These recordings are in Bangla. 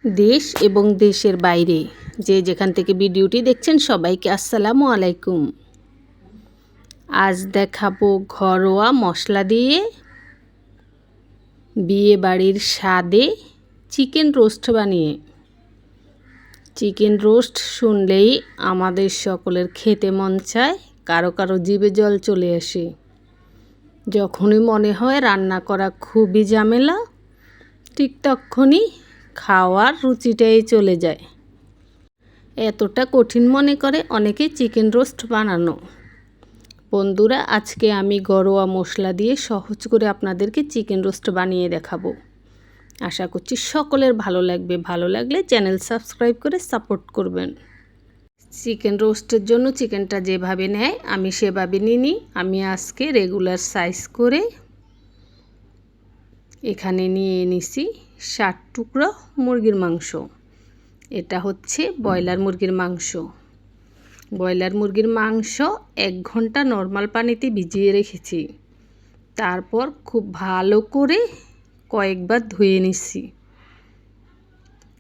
দেশ এবং দেশের বাইরে যে যেখান থেকে ভিডিওটি দেখছেন সবাইকে আসসালামু আলাইকুম। আজ দেখাবো ঘরোয়া মশলা দিয়ে বিয়ে বাড়ির স্বাদে চিকেন রোস্ট বানিয়ে। চিকেন রোস্ট শুনলেই আমাদের সকলের খেতে মন চায়, কারো কারো জিভে জল চলে আসে। যখনই মনে হয় রান্না করা খুবই ঝামেলা, ঠিক তখনই খাওয়ার রুচিটাই চলে যায়। এতটা কঠিন মনে করে অনেকে চিকেন রোস্ট বানানো। বন্ধুরা, আজকে আমি ঘরোয়া মশলা দিয়ে সহজ করে আপনাদেরকে চিকেন রোস্ট বানিয়ে দেখাবো। আশা করছি সকলের ভালো লাগবে। ভালো লাগলে চ্যানেল সাবস্ক্রাইব করে সাপোর্ট করবেন। চিকেন রোস্টের জন্য চিকেনটা যেভাবে নেয় আমি সেভাবে নিই। আমি আজকে রেগুলার সাইজ করে এখানে নিয়ে নিছি 60 টুকরো মুরগির মাংস। এটা হচ্ছে ব্রয়লার মুরগির মাংস। ব্রয়লার মুরগির মাংস 1 ঘন্টা নর্মাল পানিতে ভিজিয়ে রেখেছি। তারপর খুব ভালো করে কয়েকবার ধুয়ে নিচ্ছি।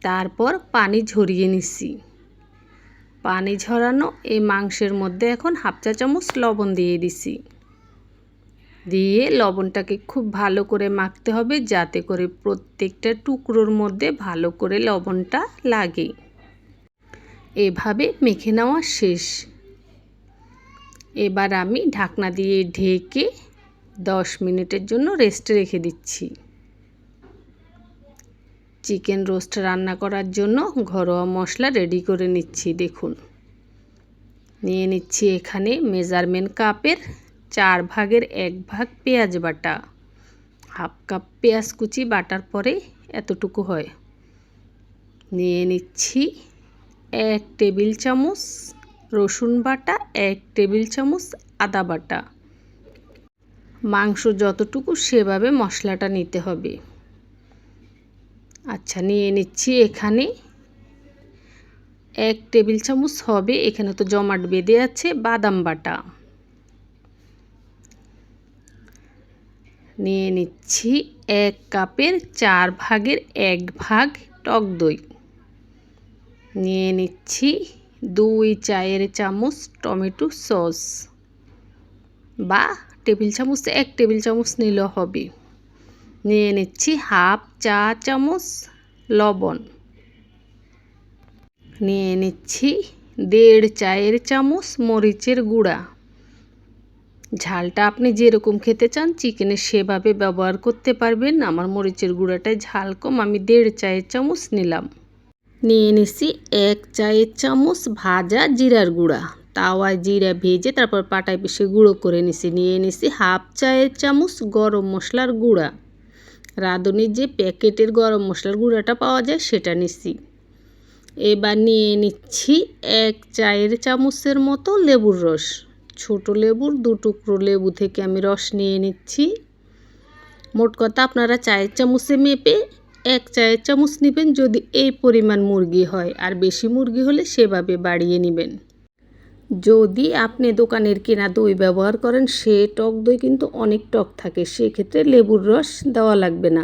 তারপর পানি ঝরিয়ে নিচ্ছি। পানি ঝরানো এই মাংসের মধ্যে এখন 1/2 চা চামচ লবণ দিয়ে দিছি। দিয়ে লবণটাকে খুব ভালো করে মাখতে হবে, যাতে করে প্রত্যেকটা টুকরোর মধ্যে ভালো করে লবণটা লাগে। এভাবে মেখে নেওয়া শেষ। এবার আমি ঢাকনা দিয়ে ঢেকে 10 মিনিটের জন্য রেস্টে রেখে দিচ্ছি। চিকেন রোস্ট রান্না করার জন্য ঘরোয়া মশলা রেডি করে নিচ্ছি। দেখুন, নিয়ে নিচ্ছি এখানে মেজারমেন্ট কাপের 4 ভাগের 1 ভাগ পেঁয়াজ বাটা। 1/2 কাপ পেঁয়াজ কুচি বাটার পরে এতটুকু হয়। নিয়ে নিচ্ছি 1 টেবিল চামচ রসুন বাটা, 1 টেবিল চামচ আদা বাটা। মাংস যতটুকু সেভাবে মশলাটা নিতে হবে। আচ্ছা, নিয়ে নিচ্ছি এখানে 1 টেবিল চামচ হবে, এখানে তো জমাট বেঁধে আছে, বাদাম বাটা। নিয়ে নিচ্ছি 1 কাপের 4 ভাগের 1 ভাগ টক দই। নিয়ে নিচ্ছি 2 চায়ের চামচ টমেটো সস, বা টেবিল চামচ 1 টেবিল চামচ নিলেও হবে। নিয়ে নিচ্ছি 1/2 চা চামচ লবণ। নিয়ে নিচ্ছি 1.5 চায়ের চামচ মরিচের গুঁড়া। ঝালটা আপনি যেরকম খেতে চান চিকেনের সেভাবে ব্যবহার করতে পারবেন। আমার মরিচের গুঁড়াটায় ঝাল কম, আমি 1.5 চায়ের চামচ নিলাম। নিয়ে নিচ্ছি 1 চায়ের চামচ ভাজা জিরার গুঁড়া। তাওয়ায় জিরা ভেজে তারপর পাটায় পিষে গুঁড়ো করে নিছি। নিয়ে নিচ্ছি 1/2 চায়ের চামচ গরম মশলার গুঁড়া। রাঁধুনির যে প্যাকেটের গরম মশলার গুঁড়াটা পাওয়া যায় সেটা নিচ্ছি। এবার নিয়ে নিচ্ছি 1 চায়ের চামচের মতো লেবুর রস। ছোট লেবুর 2 টুকরো লেবু থেকে আমি রস নিয়ে নিচ্ছি। মোট কথা আপনারা চায়ের চামচে মেপে 1 চায়ের চামচ নেবেন যদি এই পরিমাণ মুরগি হয়, আর বেশি মুরগি হলে সেভাবে বাড়িয়ে নেবেন। যদি আপনি দোকানের কেনা দই ব্যবহার করেন সে টক দই কিন্তু অনেক টক থাকে, সেক্ষেত্রে লেবুর রস দেওয়া লাগবে না।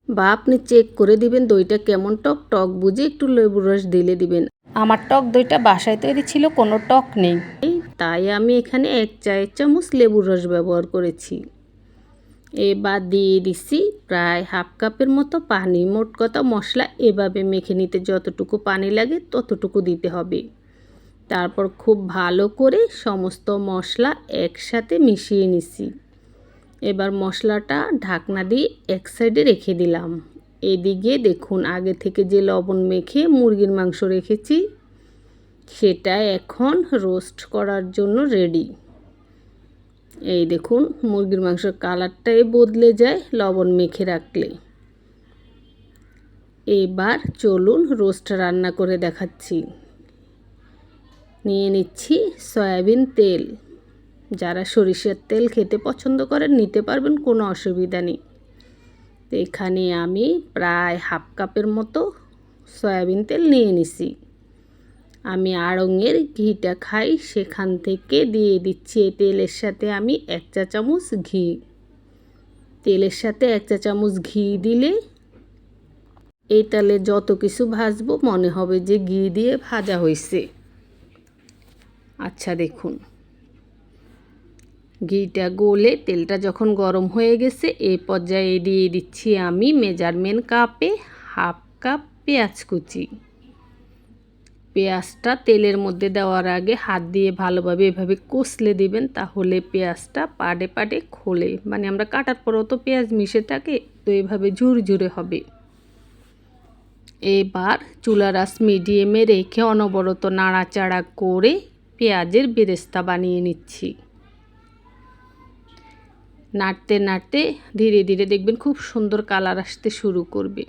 বা আপনি চেক করে দিবেন দইটা কেমন টক, টক বুঝে একটু লেবুর রস দিলে দিবেন। আমার টক দইটা বাসায় তৈরি ছিল, কোনো টক নেই, তাই আমি এখানে 1 চায়ের চামচ লেবুর রস ব্যবহার করেছি। এবার দিয়ে দিচ্ছি প্রায় 1/2 কাপের মতো পানি। মোট কথা মশলা এভাবে মেখে নিতে যতটুকু পানি লাগে ততটুকু দিতে হবে। তারপর খুব ভালো করে সমস্ত মশলা একসাথে মিশিয়ে নিচ্ছি। এবার মশলাটা ঢাকনা দিয়ে এক সাইডে রেখে দিলাম। এদিকে দেখুন, আগে থেকে যে লবণ মেখে মুরগির মাংস রেখেছি সেটা এখন রোস্ট করার জন্য রেডি। এই দেখুন, মুরগির মাংসের কালারটাই বদলে যায় লবণ মেখে রাখলে। এবার চলুন রোস্ট রান্না করে দেখাচ্ছি। নিয়ে নিচ্ছি সয়াবিন তেল। যারা সরিষার তেল খেতে পছন্দ করেন নিতে পারবেন, কোনো অসুবিধা নেই। তো এখানে আমি প্রায় 1/2 কাপের মতো সয়াবিন তেল নিয়ে নিছি। আমি আড়ঙের ঘিটা খাই, সেখান থেকে দিয়ে দিচ্ছি এই তেলের সাথে আমি 1 চা চামচ ঘি। তেলের সাথে 1 চা চামচ ঘি দিলে এই তেলে যত কিছু ভাজবো মনে হবে যে ঘি দিয়ে ভাজা হয়েছে। আচ্ছা দেখুন, ঘিটা গলে তেলটা যখন গরম হয়ে গেছে, এই পর্যায়ে দিয়ে দিচ্ছি আমি মেজারমেন্ট কাপে হাফ কাপ পেঁয়াজ কুচি। পেঁয়াজটা তেলের মধ্যে দেওয়ার আগে হাত দিয়ে ভালোভাবে এভাবে কষলে দিবেন, তাহলে পেঁয়াজটা পাডে পাডে খোলে। মানে আমরা কাটার পরও তো পেঁয়াজ মিশে থাকে, তো এভাবে ঝুরঝুরে হবে। এবার চুলার আঁচ মিডিয়ামে রেখে অনবরত নাড়াচাড়া করে পেঁয়াজের বেরেস্তা বানিয়ে নিচ্ছি। নাড়তে নাড়তে ধীরে ধীরে দেখবেন খুব সুন্দর কালার আসতে শুরু করবে।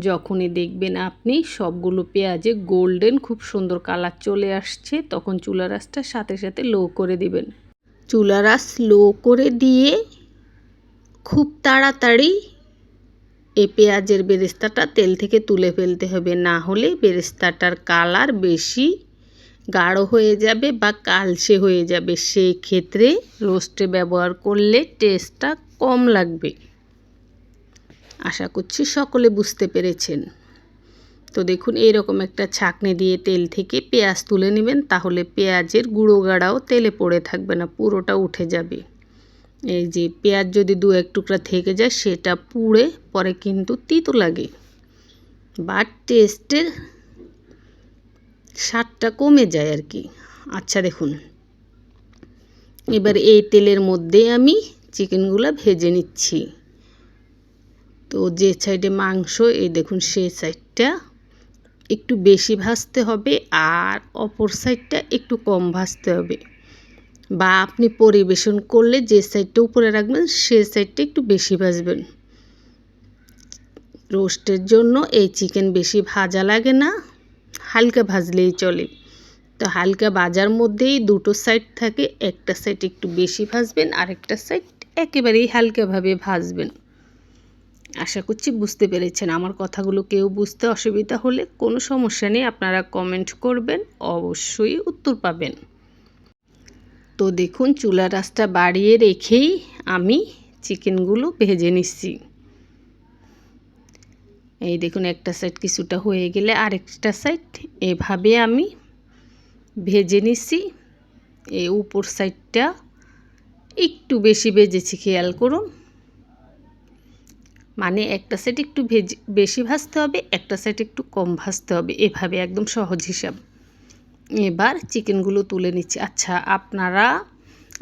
যখনই দেখবেন আপনি সবগুলো পেঁয়াজে গোল্ডেন খুব সুন্দর কালার চলে আসছে, তখন চুলার আঁচটা সাথে সাথে লো করে দিবেন। চুলার আঁচ লো করে দিয়ে খুব তাড়াতাড়ি এই পেঁয়াজের বেরেস্তাটা তেল থেকে তুলে ফেলতে হবে, না হলে বেরেস্তাটার কালার বেশি গাঢ় হয়ে যাবে বা কালচে হয়ে যাবে। সেই ক্ষেত্রে রোস্টে ব্যবহার করলে টেস্টটা কম লাগবে। আশা করছি সকলে বুঝতে পেরেছেন। তো দেখুন, এইরকম একটা ছাঁকনি দিয়ে তেল থেকে পেঁয়াজ তুলে নেবেন, তাহলে পেঁয়াজের গুঁড়ো গাড়াও তেলে পড়ে থাকবে না, পুরোটা উঠে যাবে। এই যে পেঁয়াজ যদি দু এক টুকরা থেকে যায়, সেটা পুড়ে পরে কিন্তু তিতো লাগে বা টেস্টের স্বাদটা কমে যায় আর কি। আচ্ছা দেখুন, এবার এই তেলের মধ্যে আমি চিকেনগুলো ভেজে নিচ্ছি। তো যে সাইডে মাংস, এই দেখুন সেই সাইডটা একটু বেশি ভাজতে হবে আর অপর সাইডটা একটু কম ভাজতে হবে। বা আপনি পরিবেশন করলে যে সাইডটা উপরে রাখবেন সেই সাইডটা একটু বেশি ভাজবেন। রোস্টের জন্য এই চিকেন বেশি ভাজা লাগে না, হালকা ভাজলেই চলে। তো হালকা ভাজার মধ্যেই দুটো সাইড থাকে, একটা সাইড একটু বেশি ভাজবেন, আরেকটা সাইড একেবারেই হালকাভাবে ভাজবেন। আশা করছি বুঝতে পেরেছেন আমার কথাগুলো। কেউ বুঝতে অসুবিধা হলে কোনো সমস্যা নেই, আপনারা কমেন্ট করবেন, অবশ্যই উত্তর পাবেন। তো দেখুন, চুলার আঁচটা বাড়িয়ে রেখেই আমি চিকেনগুলো ভেজে নিচ্ছি। এই দেখুন, একটা সাইড কিছুটা হয়ে গেলে আরেকটা সাইড এভাবে আমি ভেজে নিচ্ছি। এই উপর সাইডটা একটু বেশি ভেজেছি, খেয়াল করুন। মানে একটা সাইড একটু বেশি ভাজতে হবে, একটা সাইড একটু কম ভাজতে হবে, এভাবে একদম সহজ হিসাব। এবার চিকেনগুলো তুলে নিচ্ছি। আচ্ছা, আপনারা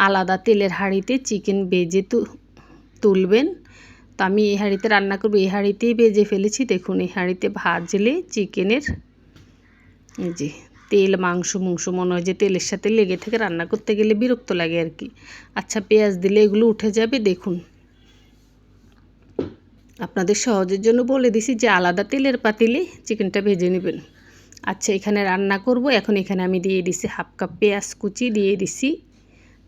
আলাদা তেলের হাঁড়িতে চিকেন ভেজে তুলবেন, তো আমি এই হাঁড়িতে রান্না করব, এই হাঁড়িতেই ভেজে ফেলেছি। দেখুন, এই হাঁড়িতে ভাজলে চিকেনের এই যে তেল মাংস মনে হয় যে তেলের সাথে লেগে থেকে, রান্না করতে গেলে বিরক্ত লাগে আর কি। আচ্ছা, পেঁয়াজ দিলে এগুলো উঠে যাবে। দেখুন, আপনাদের সহজের জন্য বলে দিছি যে আলাদা তেলের পাতিলে চিকেনটা ভেজে নেবেন। আচ্ছা, এখানে রান্না করব। এখন এখানে আমি দিয়ে দিছি হাফ কাপ পেঁয়াজ কুচি, দিয়ে দিছি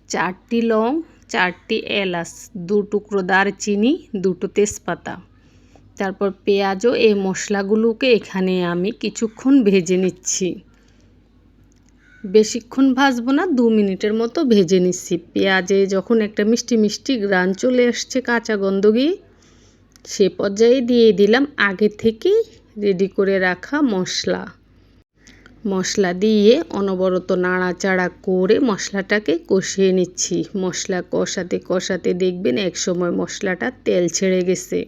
4টি লং, 4টি এলাচ, 2 টুকরো দারচিনি, 2টো তেজপাতা। তারপর পেঁয়াজ ও এই মশলাগুলোকে এখানে আমি কিছুক্ষণ ভেজে নিচ্ছি। বেশিক্ষণ ভাজবো না, 2 মিনিটের মতো ভেজে নিচ্ছি। পেঁয়াজে যখন একটা মিষ্টি মিষ্টি ঘ্রাণ চলে আসছে, কাঁচা গন্ধ গিয়ে, সে পর্যায়ে দিয়ে দিলাম আগে থেকে রেডি করে রাখা মশলা দিয়ে অনবরত নাড়াচাড়া করে মশলাটাকে কষিয়ে নিচ্ছি। মশলা কষাতে কষাতে দেখবেন একসময় মশলাটা তেল ছেড়ে গেছে।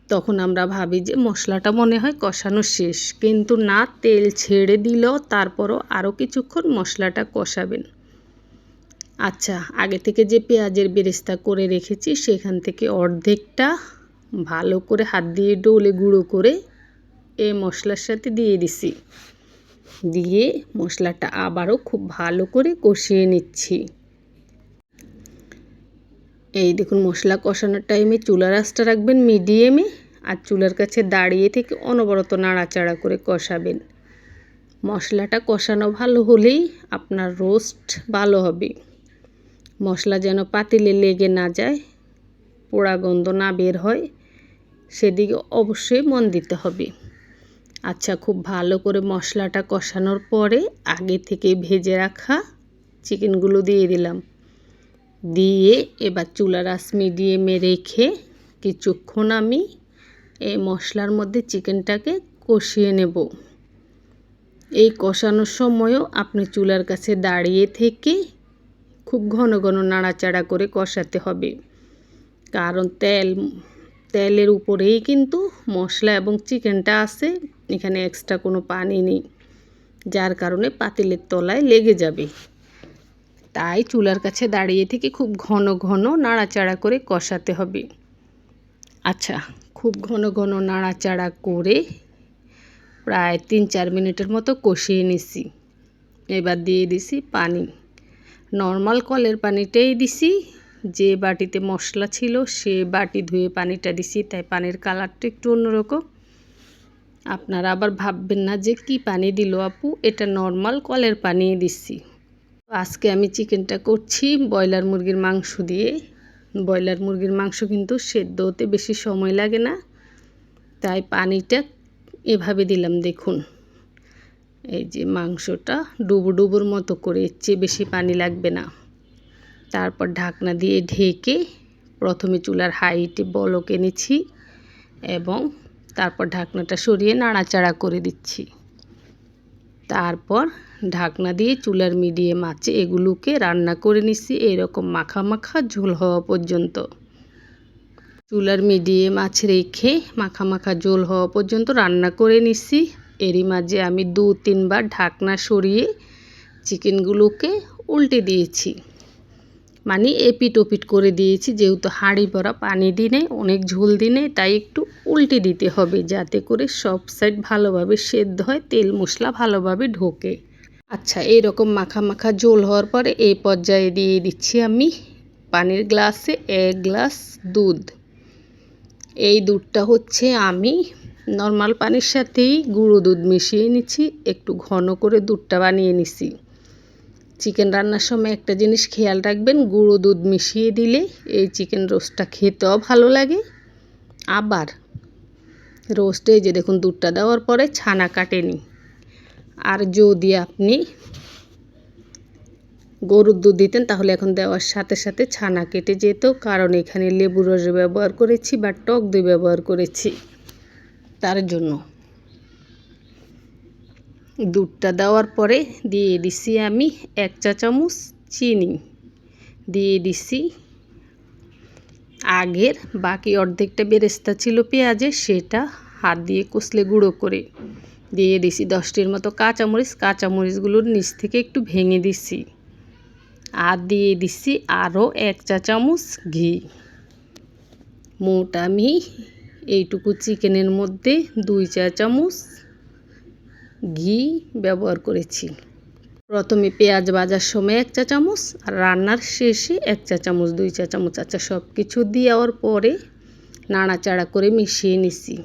তখন আমরা ভাবি যে মশলাটা মনে হয় কষানো শেষ, কিন্তু না, তেল ছেড়ে দিল। তারপরও আরও কিছুক্ষণ মশলাটা কষাবেন। আচ্ছা, আগে থেকে যে পেঁয়াজের বেরেস্তা করে রেখেছি, সেখান থেকে অর্ধেকটা ভালো করে হাত দিয়ে ডলে গুঁড়ো করে এই মশলার সাথে দিয়ে দিছি। দিয়ে মশলাটা আবারও খুব ভালো করে কষিয়ে নিচ্ছি। এই দেখুন, মশলা কষানোর টাইমে চুলার আঁচটা রাখবেন মিডিয়ামে, আর চুলার কাছে দাঁড়িয়ে থেকে অনবরত নাড়াচাড়া করে কষাবেন। মশলাটা কষানো ভালো হলেই আপনার রোস্ট ভালো হবে। মশলা যেন পাতিলে লেগে না যায়, পোড়া গন্ধ না বের হয়, সেদিকে অবশ্যই মন দিতে হবে। আচ্ছা, খুব ভালো করে মশলাটা কষানোর পরে আগে থেকে ভেজে রাখা চিকেনগুলো দিয়ে দিলাম। দিয়ে এবার চুলার আঁচ মিডিয়ামে রেখে কিছুক্ষণ আমি এই মশলার মধ্যে চিকেনটাকে কষিয়ে নেব। এই কষানোর সময়ও আপনি চুলার কাছে দাঁড়িয়ে থেকে খুব ঘন ঘন নাড়াচাড়া করে কষাতে হবে, কারণ তেলের উপরেই কিন্তু মশলা এবং চিকেনটা আছে, এখানে এক্সট্রা কোনো পানি নেই, যার কারণে পাতিলের তলায় লেগে যাবে। তাই চুলার কাছে দাঁড়িয়ে থেকে খুব ঘন ঘন নাড়াচাড়া করে কষাতে হবে। আচ্ছা, খুব ঘন ঘন নাড়াচাড়া করে প্রায় 3-4 মিনিটের মতো কষিয়ে নিছি। এবার দিয়ে দিছি পানি, নর্মাল কলের পানিটাই দিছি। যে বাটিতে মশলা ছিল সে বাটি ধুয়ে পানিটা দিছি, তাই পানির কালারটা একটু অন্যরকম। আপনারা আবার ভাববেন না যে কি পানি দিল আপু, এটা নর্মাল কলের পানি দিছি। আজকে আমি চিকেনটা করছি ব্রয়লার মুরগির মাংস দিয়ে। ব্রয়লার মুরগির মাংস কিন্তু সেদ্ধ হতে বেশি সময় লাগে না, তাই পানিটা এভাবে দিলাম। দেখুন, এই যে মাংসটা ডুবো ডুবোর মতো করে, এর চেয়ে বেশি পানি লাগবে না। তারপর ঢাকনা দিয়ে ঢেকে প্রথমে চুলার হাইটে বলক এনেছি এবং তারপর ঢাকনাটা সরিয়ে নাড়াচাড়া করে দিচ্ছি। তারপর ঢাকনা দিয়ে চুলার মিডিয়াম আঁচে এগুলোকে রান্না করে নিচ্ছি এরকম মাখা মাখা ঝোল হওয়া পর্যন্ত। চুলার মিডিয়াম আঁচে রেখে মাখা মাখা ঝোল হওয়া পর্যন্ত রান্না করে নিচ্ছি। এরই মাঝে আমি 2-3 বার ঢাকনা সরিয়ে চিকেনগুলোকে উল্টে দিয়েছি, মানে এপিট ওপিট করে দিয়েছি। যেহেতু হাঁড়ি ভরা পানি দিনে, অনেক ঝোল দিনে, তাই একটু উল্টে দিতে হবে যাতে করে সব সাইড ভালোভাবে সেদ্ধ হয়, তেল মশলা ভালোভাবে ঢোকে। আচ্ছা, এইরকম মাখা মাখা ঝোল হওয়ার পরে এই পর্যায়ে দিয়ে দিচ্ছি আমি পানির গ্লাসে 1 গ্লাস দুধ। এই দুধটা হচ্ছে আমি নর্মাল পানির সাথেই গুঁড়ো দুধ মিশিয়ে নিচ্ছি, একটু ঘন করে দুধটা বানিয়ে নিছি। চিকেন রান্নার সময় একটা জিনিস খেয়াল রাখবেন, গুঁড়ো দুধ মিশিয়ে দিলে এই চিকেন রোস্টটা খেতেও ভালো লাগে। আবার রোস্টে যে দেখুন দুধটা দেওয়ার পরে ছানা কাটেনি। আর যদি আপনি গরুর দুধ দিতেন তাহলে এখন দেওয়ার সাথে সাথে ছানা কেটে যেত, কারণ এখানে লেবুর রস ব্যবহার করেছি বা টক দই ব্যবহার করেছি, তার জন্য। দুধটা দেওয়ার পরে দিয়ে দিছি আমি 1 চা চামচ চিনি, দিয়ে দিছি আগের বাকি অর্ধেকটা বেরেস্তা ছিল পেঁয়াজের, সেটা হাত দিয়ে কষলে গুঁড়ো করে দিয়ে দিছি। 10টির মতো কাঁচামরিচ, কাঁচামরিচগুলোর নিচ থেকে একটু ভেঙে দিছি। আর দিয়ে দিছি আরও 1 চা চামচ ঘি। মোট আমি এইটুকু চিকেনের মধ্যে 2 চা চামচ ঘি ব্যবহার করেছি। প্রথমে পেঁয়াজ ভাজার সময় 1 চা চামচ, আর রান্নার শেষে 1 চা চামচ, 2 চা চামচ। আচ্ছা, সব কিছু দেওয়ার পরে নাড়াচাড়া করে মিশিয়ে নিছি।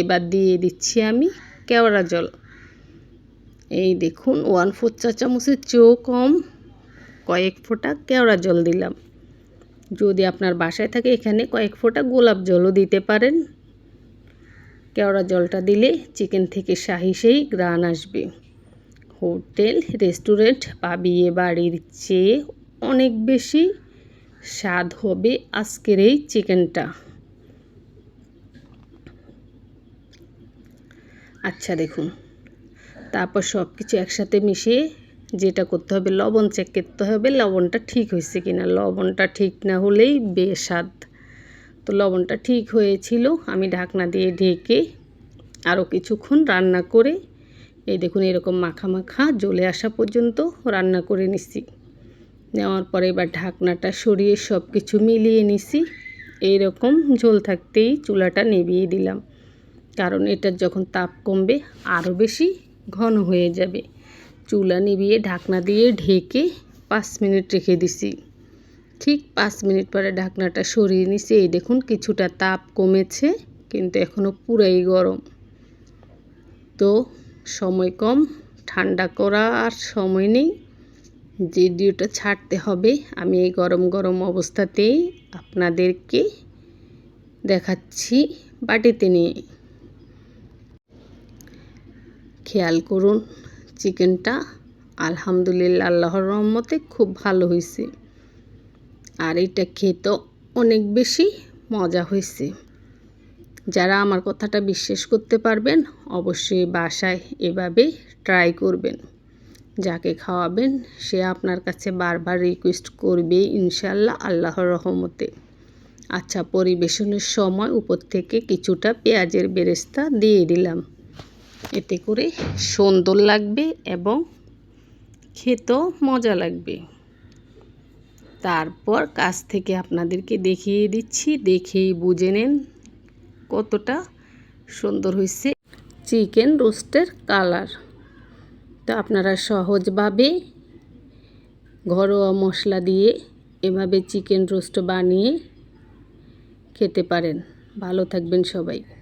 এবার দিয়ে দিচ্ছি আমি কেওড়া জল। এই দেখুন 1/4 চা চামচের চেয়েও কম কয়েক ফোঁটা কেওড়া জল দিলাম। যদি আপনার বাসায় থাকে এখানে কয়েক ফোঁটা গোলাপ জলও দিতে পারেন। কেওড়া জলটা দিলে চিকেন থেকে শাহি সেই ঘ্রাণ আসবে। হোটেল, রেস্টুরেন্ট বা বিয়ে বাড়ির চেয়ে অনেক বেশি স্বাদ হবে আজকের এই চিকেনটা। আচ্ছা দেখুন, তারপর সব কিছু একসাথে মিশিয়ে যেটা করতে হবে, লবণ চেক করতে হবে লবণটা ঠিক হয়েছে কিনা। লবণটা ঠিক না হলেই বেস্বাদ। তো লবণটা ঠিক হয়েছিল। আমি ঢাকনা দিয়ে ঢেকে আরও কিছুক্ষণ রান্না করে এই দেখুন এরকম মাখা মাখা জ্বলে আসা পর্যন্ত রান্না করে নিছি। নেওয়ার পরে এবার ঢাকনাটা সরিয়ে সব কিছু মিলিয়ে নিছি। এইরকম ঝোল থাকতেই চুলাটা নিভিয়ে দিলাম, কারণ এটার যখন তাপ কমবে আরও বেশি ঘন হয়ে যাবে। চুলা নিভিয়ে ঢাকনা দিয়ে ঢেকে 5 মিনিট রেখে দিছি। ঠিক 5 মিনিট পরে ঢাকনাটা সরিয়ে নিছি। এই দেখুন কিছুটা তাপ কমেছে, কিন্তু এখনও পুরাই গরম। তো সময় কম, ঠান্ডা করা আর সময় নেই, ভিডিওটা ছাড়তে হবে। আমি এই গরম গরম অবস্থাতেই আপনাদেরকে দেখাচ্ছি বাটিতে নিয়ে। খেয়াল করুন চিকেনটা আলহামদুলিল্লাহ আল্লাহর রহমতে খুব ভালো হয়েছে, আর এটা খেতে অনেক বেশি মজা হয়েছে। যারা আমার কথাটা বিশ্বাস করতে পারবেন অবশ্যই বাসায় এভাবে ট্রাই করবেন। যাকে খাওয়াবেন সে আপনার কাছে বারবার রিকোয়েস্ট করবে ইনশাআল্লাহ, আল্লাহর রহমতে। আচ্ছা, পরিবেশনের সময় উপর থেকে কিছুটা পেঁয়াজের বেরেস্তা দিয়ে দিলাম, এতে করে সুন্দর লাগবে এবং খেতেও মজা লাগবে। তারপর কাছ থেকে আপনাদেরকে দেখিয়ে দিচ্ছি, দেখেই বুঝে নেন কতটা সুন্দর হয়েছে চিকেন রোস্টের কালার। তো আপনারা সহজভাবে ঘরোয়া মশলা দিয়ে এভাবে চিকেন রোস্ট বানিয়ে খেতে পারেন। ভালো থাকবেন সবাই।